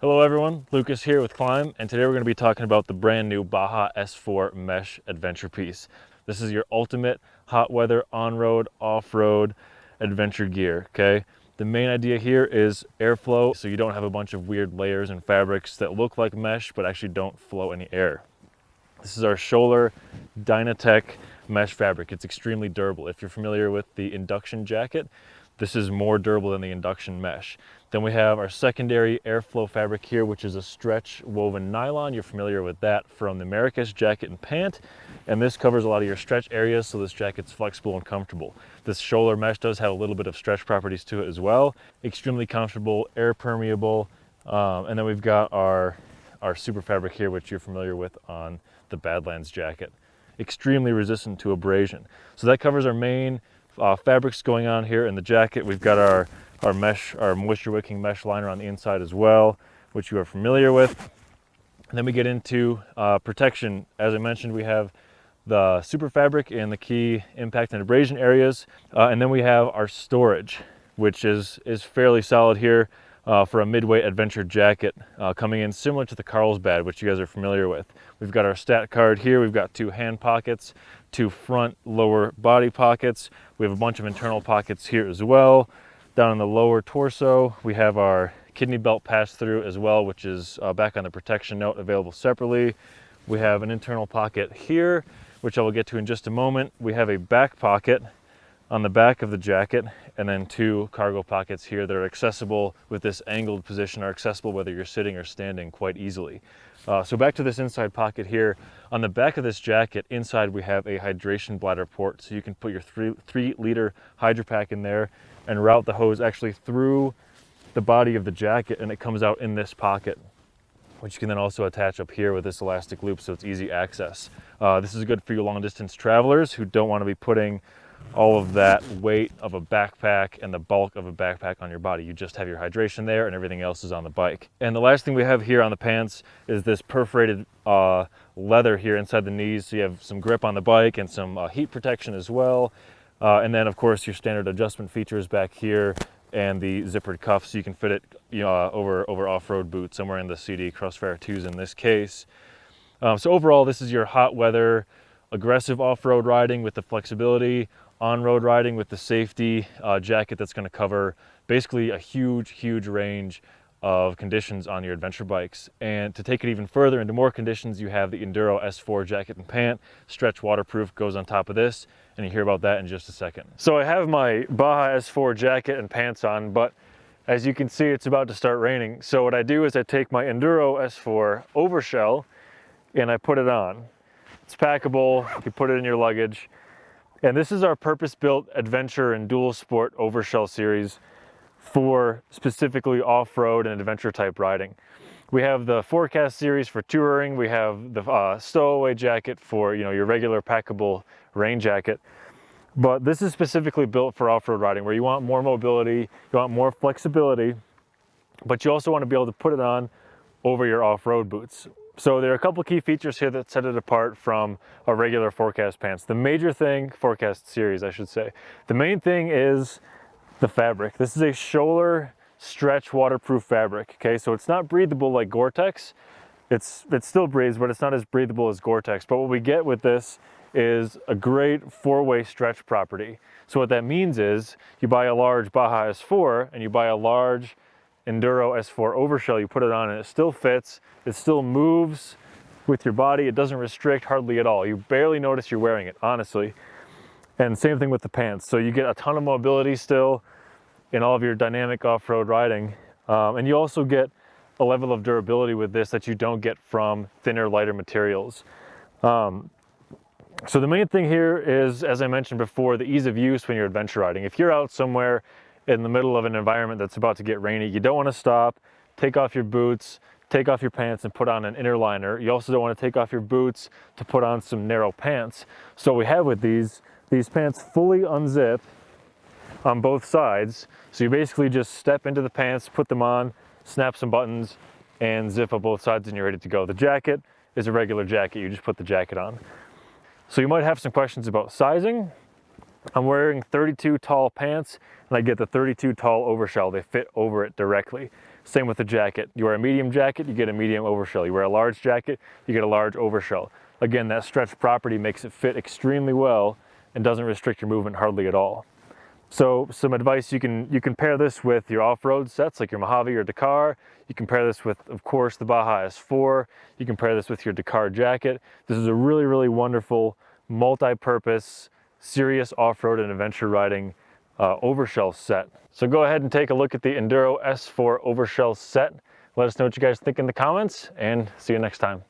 Hello everyone, Lukas here with Klim, and today we're going to be talking about the brand new Baja S4 mesh adventure piece. This is your ultimate hot weather on-road, off-road adventure gear, okay? The main idea here is airflow, so you don't have a bunch of weird layers and fabrics that look like mesh but actually don't flow any air. This is our Schoeller Dynatec mesh fabric. It's extremely durable. If you're familiar with the induction jacket, this is more durable than the induction mesh. Then we have our secondary airflow fabric here, which is a stretch woven nylon. You're familiar with that from the Americas jacket and pant. And this covers a lot of your stretch areas, so this jacket's flexible and comfortable. This Schoeller mesh does have a little bit of stretch properties to it as well. Extremely comfortable, air permeable. And then we've got our super fabric here, which you're familiar with on the Badlands jacket. Extremely resistant to abrasion. So that covers our main fabrics going on here in the jacket. We've got our mesh, our moisture wicking mesh liner on the inside as well, which you are familiar with. And then we get into protection. As I mentioned, we have the super fabric in the key impact and abrasion areas. And then we have our storage, which is fairly solid here for a midweight adventure jacket, coming in similar to the Carlsbad, which you guys are familiar with. We've got our stat card here. We've got 2 hand pockets, 2 front lower body pockets. We have a bunch of internal pockets here as well. Down in the lower torso, we have our kidney belt pass-through as well, which is back on the protection note, available separately. We have an internal pocket here, which I will get to in just a moment. We have a back pocket on the back of the jacket, and then 2 cargo pockets here that are accessible with this angled position, are accessible whether you're sitting or standing quite easily. So back to this inside pocket here. On the back of this jacket, inside we have a hydration bladder port, so you can put your 3-liter hydro pack in there and route the hose actually through the body of the jacket, and it comes out in this pocket, which you can then also attach up here with this elastic loop, so it's easy access. This is good for your long distance travelers who don't want to be putting all of that weight of a backpack and the bulk of a backpack on your body. You just have your hydration there and everything else is on the bike. And the last thing we have here on the pants is this perforated leather here inside the knees, so you have some grip on the bike and some heat protection as well. And then of course your standard adjustment features back here and the zippered cuff, so you can fit it over off-road boots, somewhere in the CD Crossfire 2s in this case. So overall, this is your hot weather, aggressive off-road riding with the flexibility, on-road riding with the safety jacket that's going to cover basically a huge range of conditions on your adventure bikes. And to take it even further into more conditions, you have the Enduro S4 jacket and pant, stretch waterproof, goes on top of this, and you hear about that in just a second. So I have my Baja S4 jacket and pants on, but as you can see, it's about to start raining. So what I do is I take my Enduro S4 overshell and I put it on. It's packable, you can put it in your luggage. And this is our purpose-built adventure and dual sport overshell series for specifically off-road and adventure type riding. We have the Forecast series for touring. We have the stowaway jacket for your regular packable rain jacket. But this is specifically built for off-road riding, where you want more mobility, you want more flexibility, but you also want to be able to put it on over your off-road boots. So there are a couple key features here that set it apart from a regular Forecast pants. The major thing, Forecast series I should say, the main thing is the fabric. This is a Schoeller stretch waterproof fabric, okay? So it's not breathable like Gore-Tex. It still breathes, but it's not as breathable as Gore-Tex. But what we get with this is a great 4-way stretch property. So what that means is you buy a large Baja S4 and you buy a large Enduro S4 overshell, you put it on and it still fits, it still moves with your body, it doesn't restrict hardly at all. You barely notice you're wearing it, honestly. And same thing with the pants. So you get a ton of mobility still in all of your dynamic off-road riding. And you also get a level of durability with this that you don't get from thinner, lighter materials. So the main thing here is, as I mentioned before, the ease of use when you're adventure riding. If you're out somewhere in the middle of an environment that's about to get rainy, you don't want to stop, take off your boots, take off your pants and put on an inner liner. You also don't want to take off your boots to put on some narrow pants. So what we have with these pants fully unzip on both sides. So you basically just step into the pants, put them on, snap some buttons, and zip up both sides and you're ready to go. The jacket is a regular jacket, you just put the jacket on. So you might have some questions about sizing. I'm wearing 32 tall pants and I get the 32 tall overshell. They fit over it directly. Same with the jacket. You wear a medium jacket, you get a medium overshell. You wear a large jacket, you get a large overshell. Again, that stretch property makes it fit extremely well and doesn't restrict your movement hardly at all. So some advice, you can pair this with your off-road sets like your Mojave or Dakar. You can pair this with, of course, the Baja S4. You can pair this with your Dakar jacket. This is a really, really wonderful, multi-purpose, serious off-road and adventure riding overshell set. So go ahead and take a look at the Enduro S4 overshell set. Let us know what you guys think in the comments, and see you next time.